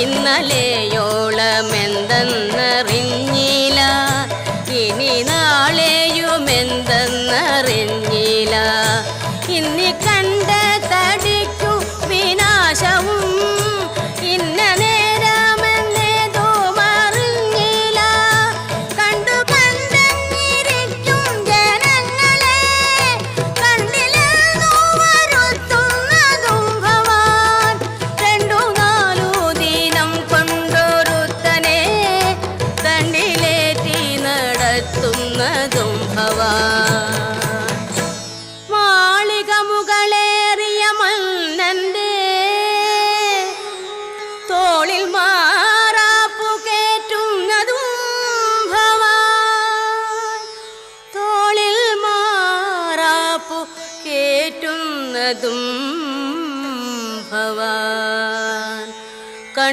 ഇന്നലെയോളമെന്തെന്നറിഞ്ഞില്ല, ഇനി നാളെയുമെന്തെന്നറിഞ്ഞില്ല. ഇന്നി കണ്ട തടിക്കു വിനാശവും ഇന്ന നേരമെന്നേതും അറിഞ്ഞില്ല. കണ്ടു കണ്ടെന്നിരിക്കും ജനങ്ങളെ കണ്ടില്ലെന്നു വരുത്തുന്നതും ഭവാൻ. 2-4 ദിനം കൊണ്ടൊരുത്തനെ കണ്ടിലേറ്റി നടത്തുന്നതും ഭവാൻ. മാളിക മുകളേറിയ മന്നന്റെ തോളിൽ മാറാപ്പു കേറ്റുന്നതും ഭവാൻ. തോളിൽ മാറാപ്പു കേറ്റുന്നതും